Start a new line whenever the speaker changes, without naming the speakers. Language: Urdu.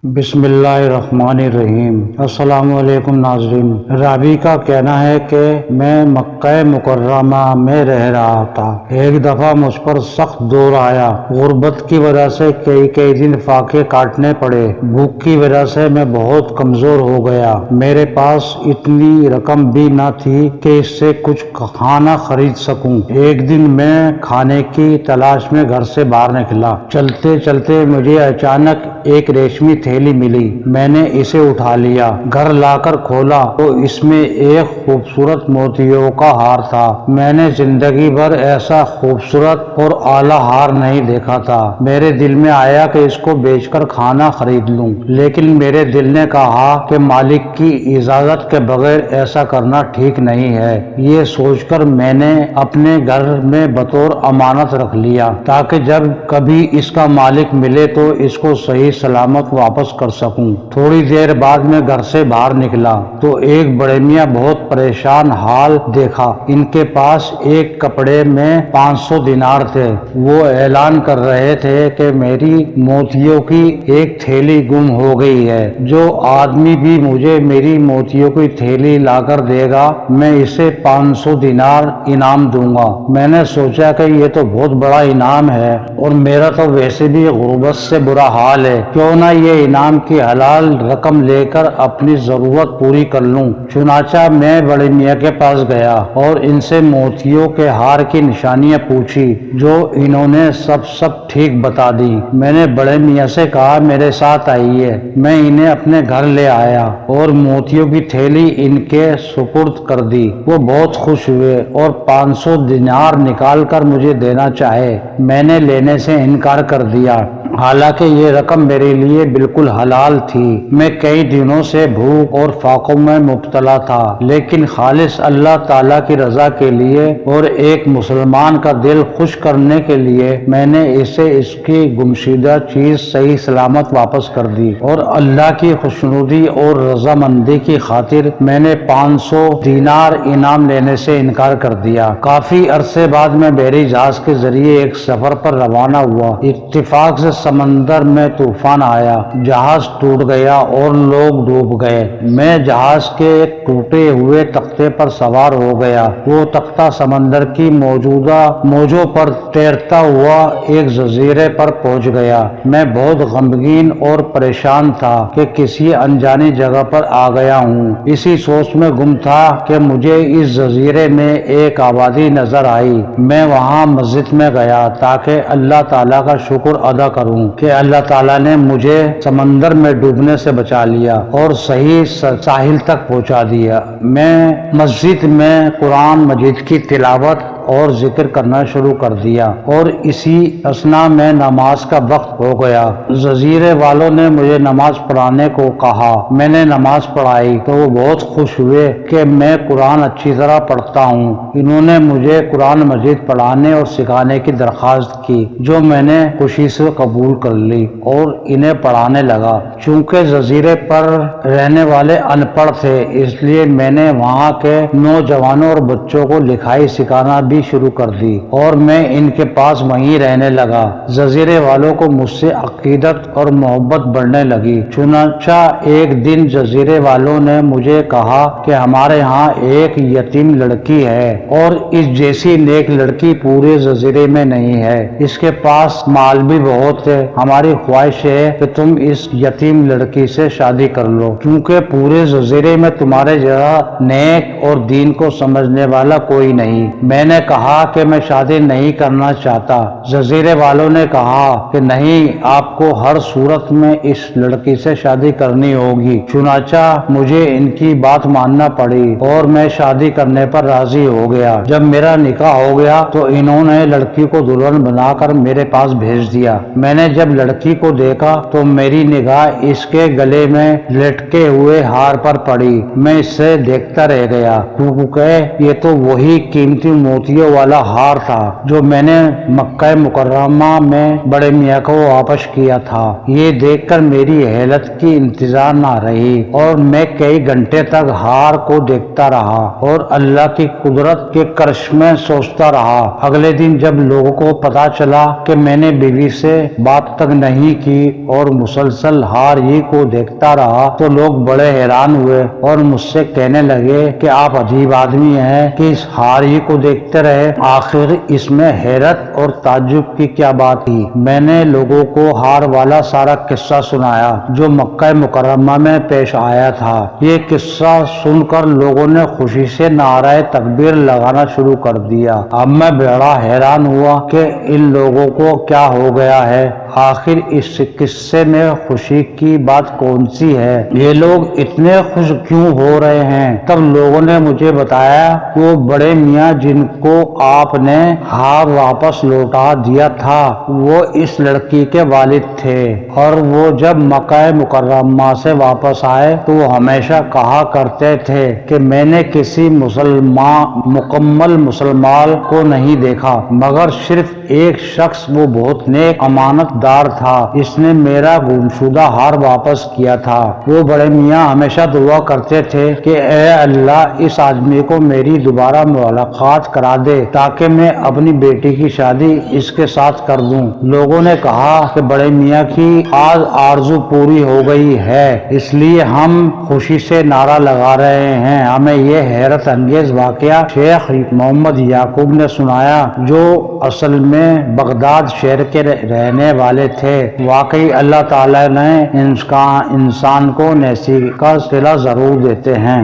بسم اللہ الرحمن الرحیم۔ السلام علیکم ناظرین۔ رابی کا کہنا ہے کہ میں مکہ مکرمہ میں رہ رہا تھا۔ ایک دفعہ مجھ پر سخت دور آیا۔ غربت کی وجہ سے کئی دن فاقے کاٹنے پڑے۔ بھوک کی وجہ سے میں بہت کمزور ہو گیا۔ میرے پاس اتنی رقم بھی نہ تھی کہ اس سے کچھ کھانا خرید سکوں۔ ایک دن میں کھانے کی تلاش میں گھر سے باہر نکلا۔ چلتے چلتے مجھے اچانک ایک ریشمی تھیلی ملی۔ میں نے اسے اٹھا لیا۔ گھر لا کر کھولا تو اس میں ایک خوبصورت موتیوں کا ہار تھا۔ میں نے زندگی بھر ایسا خوبصورت اور اعلیٰ ہار نہیں دیکھا تھا۔ میرے دل میں آیا کہ اس کو بیچ کر کھانا خرید لوں، لیکن میرے دل نے کہا کہ مالک کی اجازت کے بغیر ایسا کرنا ٹھیک نہیں ہے۔ یہ سوچ کر میں نے اپنے گھر میں بطور امانت رکھ لیا تاکہ جب کبھی اس کا مالک ملے تو اس کو صحیح سلامت واپس کر سکوں۔ تھوڑی دیر بعد میں گھر سے باہر نکلا تو ایک بڑے میاں بہت پریشان حال دیکھا۔ ان کے پاس ایک کپڑے میں 500 دینار تھے۔ وہ اعلان کر رہے تھے کہ میری موتیوں کی ایک تھیلی گم ہو گئی ہے۔ جو آدمی بھی مجھے میری موتیوں کی تھیلی لا کر دے گا میں اسے 500 دینار انعام دوں گا۔ میں نے سوچا کہ یہ تو بہت بڑا انعام ہے اور میرا تو ویسے بھی غربت سے برا حال ہے، کیوں نہ یہ انعام کی حلال رقم لے کر اپنی ضرورت پوری کر لوں۔ چنانچہ میں بڑے میاں کے پاس گیا اور ان سے موتیوں کے ہار کی نشانیاں پوچھی، جو انہوں نے سب ٹھیک بتا دی۔ میں نے بڑے میاں سے کہا میرے ساتھ آئیے۔ میں انہیں اپنے گھر لے آیا اور موتیوں کی تھیلی ان کے سپرد کر دی۔ وہ بہت خوش ہوئے اور 500 دینار نکال کر مجھے دینا چاہے۔ میں نے لینے سے انکار کر دیا، حالانکہ یہ رقم میرے لیے بالکل حلال تھی۔ میں کئی دنوں سے بھوک اور فاقوں میں مبتلا تھا، لیکن خالص اللہ تعالیٰ کی رضا کے لیے اور ایک مسلمان کا دل خوش کرنے کے لیے میں نے اسے اس کی گمشدہ چیز صحیح سلامت واپس کر دی، اور اللہ کی خوشنودی اور رضامندی کی خاطر میں نے 500 دینار انعام لینے سے انکار کر دیا۔ کافی عرصے بعد میں بحری جہاز کے ذریعے ایک سفر پر روانہ ہوا۔ اتفاق سے سمندر میں طوفان آیا، جہاز ٹوٹ گیا اور لوگ ڈوب گئے۔ میں جہاز کے ایک ٹوٹے ہوئے تختے پر سوار ہو گیا۔ وہ تختہ سمندر کی موجوں پر تیرتا ہوا ایک جزیرے پر پہنچ گیا۔ میں بہت غمگین اور پریشان تھا کہ کسی انجانی جگہ پر آ گیا ہوں۔ اسی سوچ میں گم تھا کہ مجھے اس جزیرے میں ایک آبادی نظر آئی۔ میں وہاں مسجد میں گیا تاکہ اللہ تعالیٰ کا شکر ادا کروں کہ اللہ تعالیٰ نے مجھے سمندر میں ڈوبنے سے بچا لیا اور صحیح ساحل تک پہنچا دیا۔ میں مسجد میں قرآن مجید کی تلاوت اور ذکر کرنا شروع کر دیا اور اسی اثنا میں نماز کا وقت ہو گیا۔ جزیرے والوں نے مجھے نماز پڑھانے کو کہا۔ میں نے نماز پڑھائی تو وہ بہت خوش ہوئے کہ میں قرآن اچھی طرح پڑھتا ہوں۔ انہوں نے مجھے قرآن مجید پڑھانے اور سکھانے کی درخواست کی، جو میں نے خوشی سے قبول کر لی اور انہیں پڑھانے لگا۔ چونکہ جزیرے پر رہنے والے ان پڑھ تھے، اس لیے میں نے وہاں کے نوجوانوں اور بچوں کو لکھائی سکھانا بھی شروع کر دی اور میں ان کے پاس وہیں رہنے لگا۔ جزیرے والوں کو مجھ سے عقیدت اور محبت بڑھنے لگی۔ چنانچہ ایک دن جزیرے والوں نے مجھے کہا کہ ہمارے ہاں ایک یتیم لڑکی ہے اور اس جیسی نیک لڑکی پورے جزیرے میں نہیں ہے۔ اس کے پاس مال بھی بہت ہے۔ ہماری خواہش ہے کہ تم اس یتیم لڑکی سے شادی کر لو، کیونکہ پورے جزیرے میں تمہارے جیسا نیک اور دین کو سمجھنے والا کوئی نہیں۔ میں نے کہا کہ میں شادی نہیں کرنا چاہتا۔ جزیرے والوں نے کہا کہ نہیں، آپ کو ہر صورت میں اس لڑکی سے شادی کرنی ہوگی۔ چنانچہ مجھے ان کی بات ماننا پڑی اور میں شادی کرنے پر راضی ہو گیا۔ جب میرا نکاح ہو گیا تو انہوں نے لڑکی کو دلہن بنا کر میرے پاس بھیج دیا۔ میں نے جب لڑکی کو دیکھا تو میری نگاہ اس کے گلے میں لٹکے ہوئے ہار پر پڑی۔ میں اسے دیکھتا رہ گیا کیونکہ یہ تو وہی قیمتی موتی موتیوں والا ہار تھا جو میں نے مکہ مکرمہ میں بڑے میاں کو واپس کیا تھا۔ یہ دیکھ کر میری حیرت کی انتظار نہ رہی اور میں کئی گھنٹے تک ہار کو دیکھتا رہا اور اللہ کی قدرت کے کرشمے میں سوچتا رہا۔ اگلے دن جب لوگوں کو پتا چلا کہ میں نے بیوی سے بات تک نہیں کی اور مسلسل ہار ہی کو دیکھتا رہا تو لوگ بڑے حیران ہوئے اور مجھ سے کہنے لگے کہ آپ عجیب آدمی ہیں کہ اس ہار ہی کو دیکھتے رہے، آخر اس میں حیرت اور تعجب کی کیا بات تھی؟ میں نے لوگوں کو ہار والا سارا قصہ سنایا جو مکہ مکرمہ میں پیش آیا تھا۔ یہ قصہ سن کر لوگوں نے خوشی سے نعرہ تکبیر لگانا شروع کر دیا۔ اب میں بڑا حیران ہوا کہ ان لوگوں کو کیا ہو گیا ہے، آخر اس قصے میں خوشی کی بات کون سی ہے، یہ لوگ اتنے خوش کیوں ہو رہے ہیں؟ تب لوگوں نے مجھے بتایا کہ وہ بڑے میاں جن کو آپ نے ہار واپس لوٹا دیا تھا وہ اس لڑکی کے والد تھے، اور وہ جب مکہ مکرمہ سے واپس آئے تو وہ ہمیشہ کہا کرتے تھے کہ میں نے کسی مکمل مسلمان کو نہیں دیکھا مگر صرف ایک شخص، وہ بہت نیک امانت دار تھا، اس نے میرا گمشدہ ہار واپس کیا تھا۔ وہ بڑے میاں ہمیشہ دعا کرتے تھے کہ اے اللہ اس آدمی کو میری دوبارہ ملاقات کرا دے تاکہ میں اپنی بیٹی کی شادی اس کے ساتھ کر دوں۔ لوگوں نے کہا کہ بڑے میاں کی آج آرزو پوری ہو گئی ہے، اس لیے ہم خوشی سے نعرہ لگا رہے ہیں۔ ہمیں یہ حیرت انگیز واقعہ شیخ محمد یعقوب نے سنایا جو اصل میں بغداد شہر کے رہنے والے تھے۔ واقعی اللہ تعالیٰ نے انسان کو نیکی کا صلہ ضرور دیتے ہیں۔